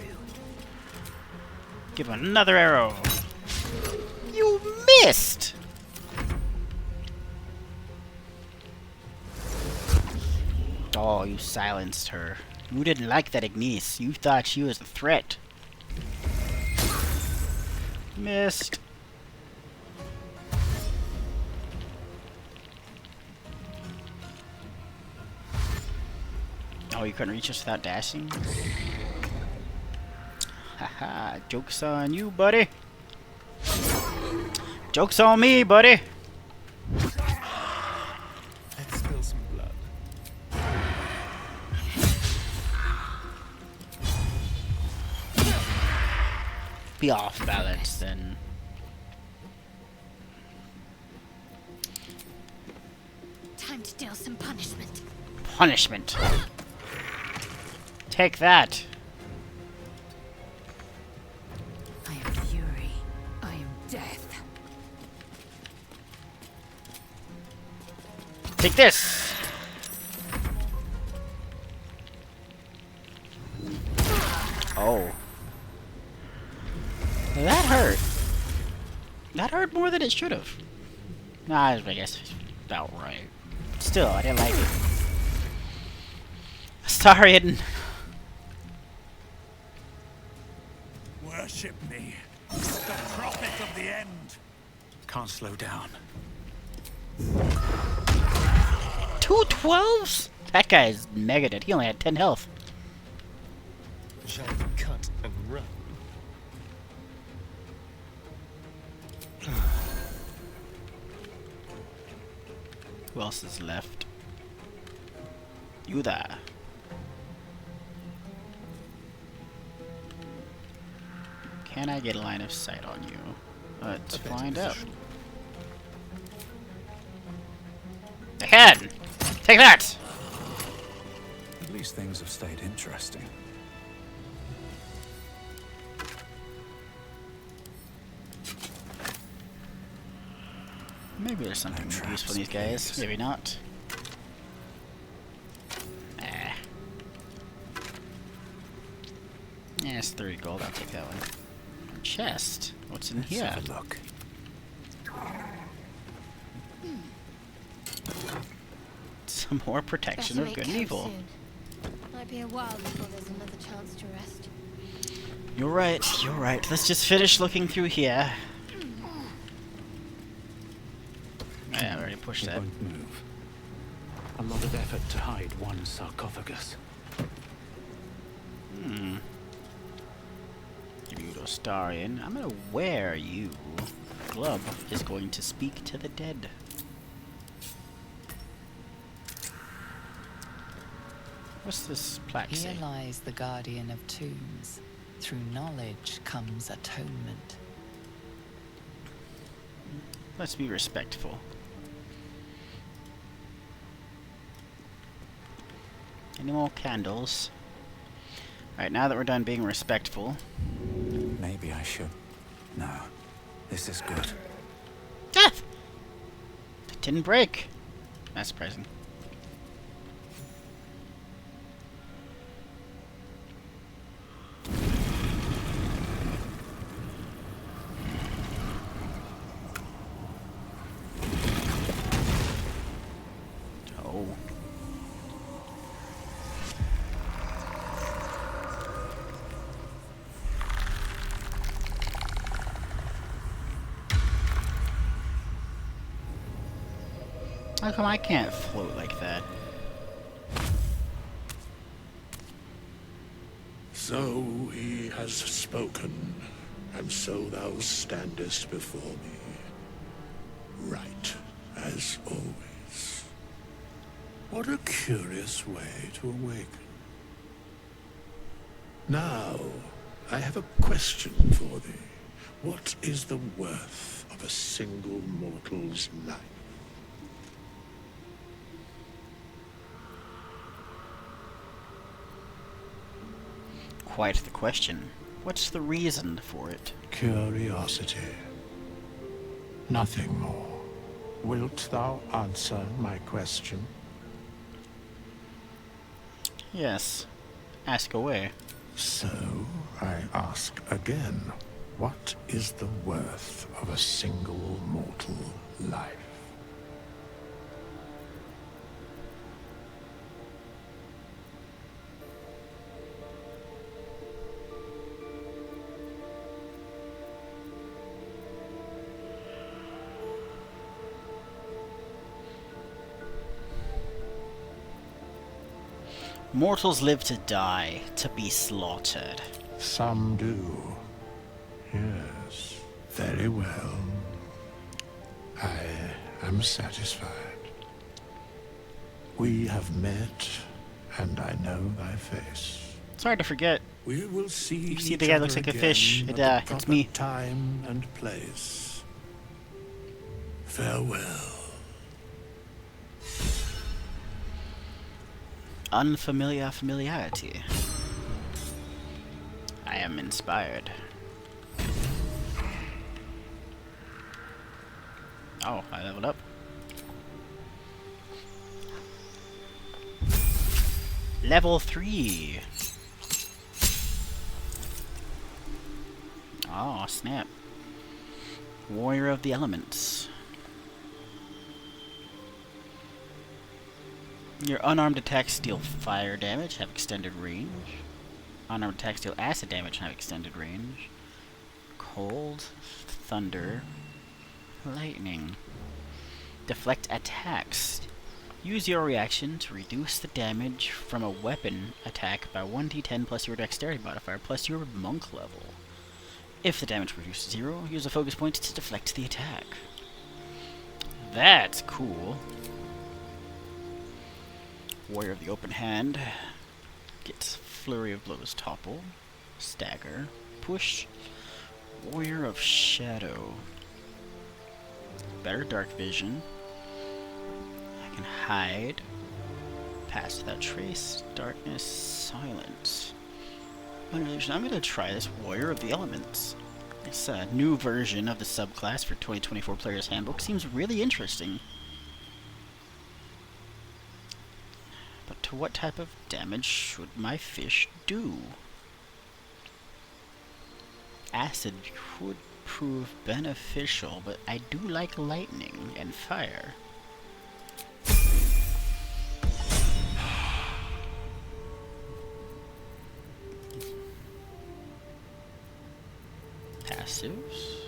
Give him another arrow. You missed! Oh, you silenced her. You didn't like that Ignis. You thought she was a threat. Missed. Oh, you couldn't reach us without dashing? Haha, joke's on you, buddy. Joke's on me, buddy. Let's spill some blood. Be off balance then. Time to deal some punishment. Punishment. Take that. I am fury. I am death. Take this. Oh. That hurt. That hurt more than it should have. Nah, I guess it's about right. Still, I didn't like it. Sorry, I didn't. Worship me. The prophet of the end. Can't slow down. 2 12s? That guy's mega dead. He only had 10 health. Shall we cut and run? Who else is left? You there. Can I get a line of sight on you? Let's find out. I can! Take that! At least things have stayed interesting. Maybe there's something useful in these guys. Maybe not. Nah. Yeah, it's 30 gold. I'll take that one. Chest. What's in here? Have a look. Some more protection Better of make good and camp evil. soon. Might be a while before there's another chance to rest. You're right. You're right. Let's just finish looking through here. Yeah, I already pushed that. Won't move. A lot of effort to hide one sarcophagus. Hmm. Give you a star in. I'm gonna wear you. Glub is going to speak to the dead. What's this plaque Here say? lies the guardian of tombs. Through knowledge comes atonement. Let's be respectful. Any more candles? Alright, now that we're done being respectful. Maybe I should. No. This is good. Death! It didn't break. That's surprising. Oh. How come I can't float like that? So he has spoken, and so thou standest before me, right as always. What a curious way to awaken. Now, I have a question for thee. What is the worth of a single mortal's life? Quite the question. What's the reason for it? Curiosity. Nothing more. Wilt thou answer my question? Yes. Ask away. So, I ask again, what is the worth of a single mortal life? Mortals live to die, to be slaughtered. Some do. Yes. Very well. I am satisfied. We have met, and I know thy face. It's hard to forget. We will see. You see the guy looks like a fish. It's me. Time and place. Farewell. Unfamiliar familiarity. I am inspired. Oh, I leveled up. Level 3. Oh, snap. Warrior of the Elements. Your unarmed attacks deal fire damage, have extended range. Unarmed attacks deal acid damage and have extended range. Cold, thunder, lightning. Deflect attacks. Use your reaction to reduce the damage from a weapon attack by 1d10 plus your dexterity modifier plus your monk level. If the damage reduces 0, use a focus point to deflect the attack. That's cool. Warrior of the Open Hand gets Flurry of Blows, Topple, Stagger, Push. Warrior of Shadow. Better Dark Vision. I can hide. Pass without trace. Darkness. Silence. Illusion. I'm gonna try this Warrior of the Elements. This new version of the subclass for 2024 Player's Handbook seems really interesting. But to what type of damage should my fish do? Acid could prove beneficial, but I do like lightning and fire. Passives.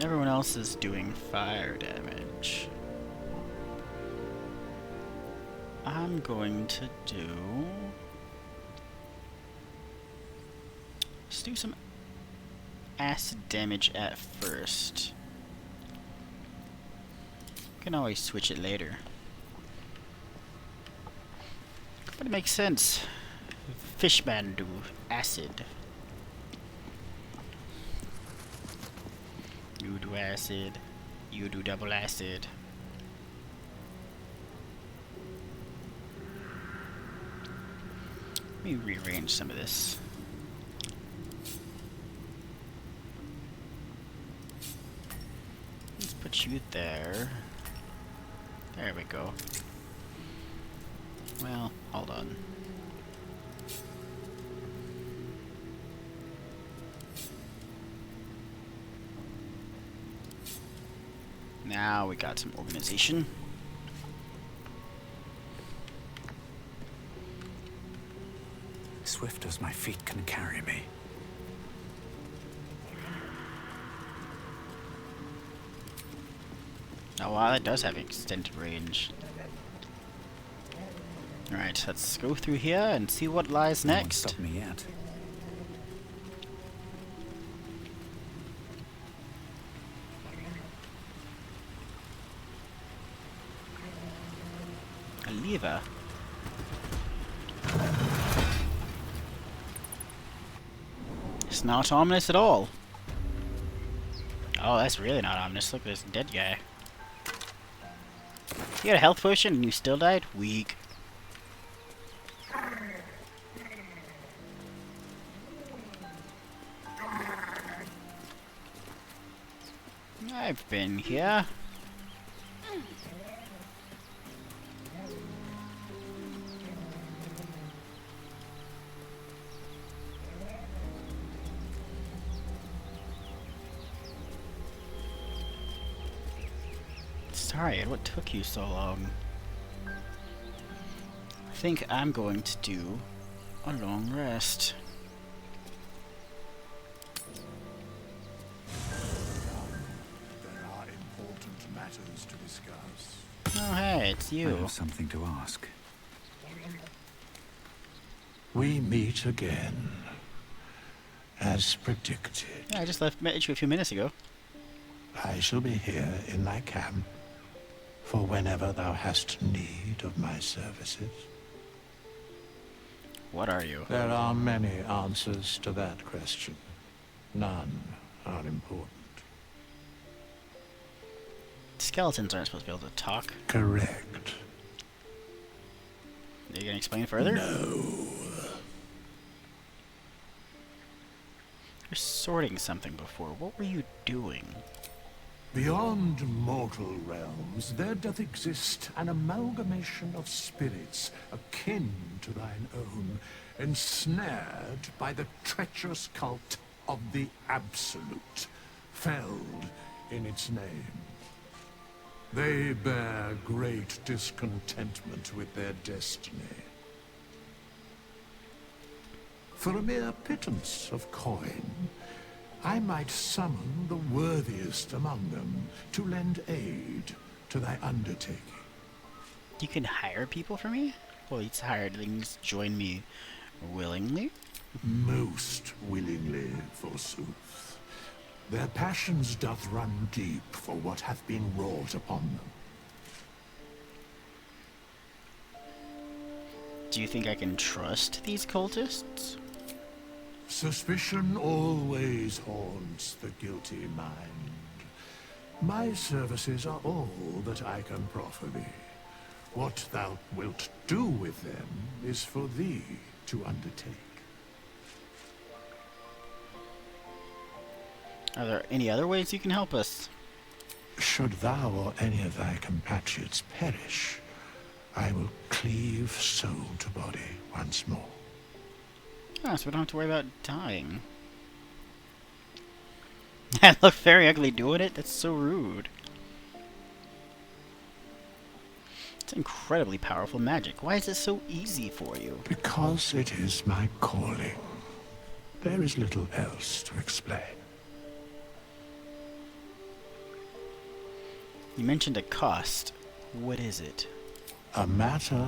Everyone else is doing fire damage. I'm going to do... Let's do some acid damage at first. Can always switch it later. But it makes sense. Fishman do acid. You do acid. You do double acid. Let me rearrange some of this. Let's put you there. There we go. Well, hold on. Now we got some organization. Swift as my feet can carry me. Oh wow, that does have extended range. Alright, let's go through here and see what lies next. Stop me yet. A lever. It's not ominous at all. Oh, that's really not ominous. Look at this dead guy. You got a health potion and you still died? Weak. I've been here. Sorry, what took you so long? think I'm going to do a long rest. There are important matters to discuss. Oh, hey, it's I you. have something to ask. We meet again, as predicted. Yeah, I just met you a few minutes ago. I shall be here in thy camp for whenever thou hast need of my services. What are you? There are many answers to that question. None are important. Skeletons aren't supposed to be able to talk. Correct. Are you gonna explain further? No. You're sorting something before. What were you doing? Beyond mortal realms, there doth exist an amalgamation of spirits akin to thine own, ensnared by the treacherous cult of the Absolute, felled in its name. They bear great discontentment with their destiny. For a mere pittance of coin, I might summon the worthiest among them to lend aid to thy undertaking. You can hire people for me? Well, these hirelings join me willingly? Most willingly, forsooth. Their passions doth run deep for what hath been wrought upon them. Do you think I can trust these cultists? Suspicion always haunts the guilty mind. My services are all that I can proffer thee. What thou wilt do with them is for thee to undertake. Are there any other ways you can help us? Should thou or any of thy compatriots perish, I will cleave soul to body once more. Oh, so we don't have to worry about dying. I look very ugly doing it? That's so rude. It's incredibly powerful magic. Why is it so easy for you? Because it is my calling. There is little else to explain. You mentioned a cost. What is it? A matter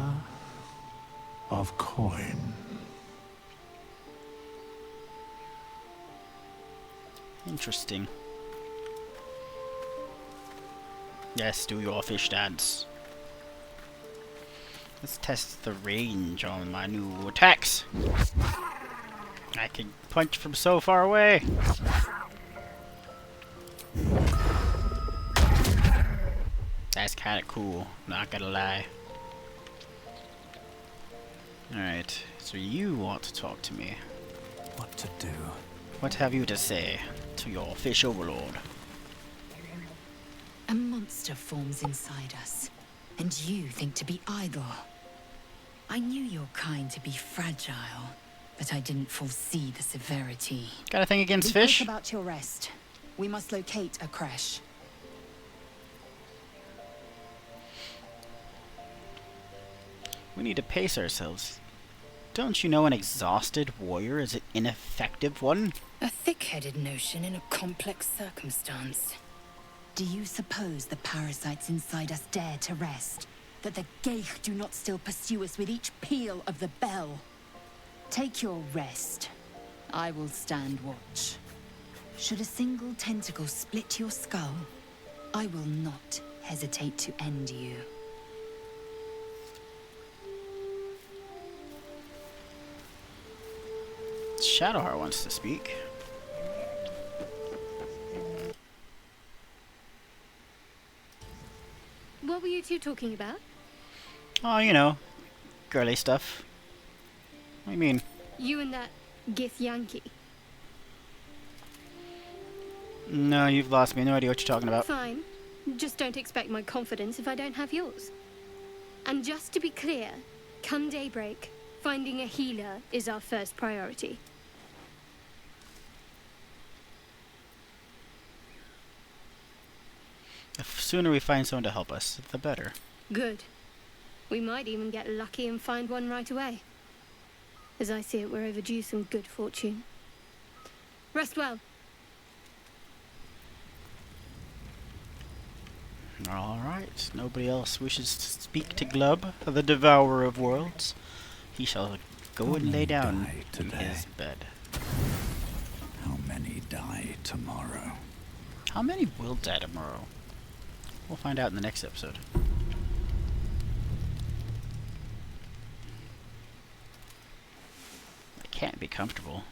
of coin. Interesting. Yes, do your fish dance. Let's test the range on my new attacks. I can punch from so far away. That's kind of cool, not gonna lie. Alright, so you want to talk to me. What to do? What have you to say to your fish overlord? A monster forms inside us, and you think to be idle. I knew your kind to be fragile, but I didn't foresee the severity. Got a thing against Be fish? quick about your rest. We must locate a crash. We need to pace ourselves. Don't you know an exhausted warrior is an ineffective one? A thick-headed notion in a complex circumstance. Do you suppose the parasites inside us dare to rest? That the Geich do not still pursue us with each peal of the bell? Take your rest. I will stand watch. Should a single tentacle split your skull, I will not hesitate to end you. Shadowheart wants to speak. What were you two talking about? Oh, you know, girly stuff. What do you mean? You and that Gith Yankee. No, you've lost me. No idea what you're talking about. Fine. Just don't expect my confidence if I don't have yours. And just to be clear, come daybreak, finding a healer is our first priority. The sooner we find someone to help us, the better. Good. We might even get lucky and find one right away. As I see it, we're overdue some good fortune. Rest well. Alright, nobody else wishes to speak to Glub, the Devourer of Worlds. He shall go and lay down in his bed. How many die tomorrow? How many will die tomorrow? We'll find out in the next episode. I can't be comfortable.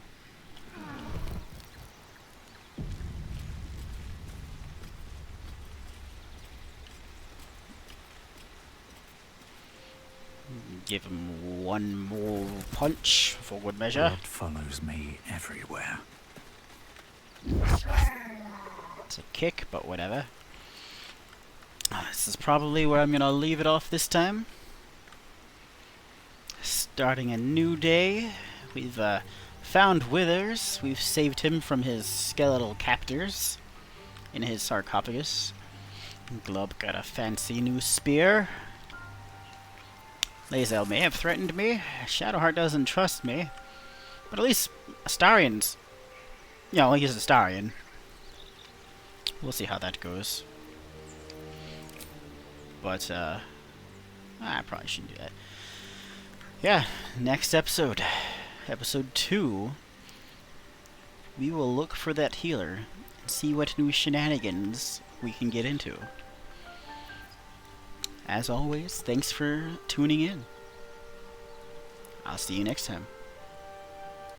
Give him one more punch for good measure. Blood follows me everywhere. It's a kick, but whatever. This is probably where I'm gonna leave it off this time. Starting a new day. We've found Withers. We've saved him from his skeletal captors in his sarcophagus. Glub got a fancy new spear. Lae'zel may have threatened me. Shadowheart doesn't trust me. But at least Astarion's... You know, he's Astarion. We'll see how that goes. But, I probably shouldn't do that. Yeah, next episode. Episode 2. We will look for that healer and see what new shenanigans we can get into. As always, thanks for tuning in. I'll see you next time.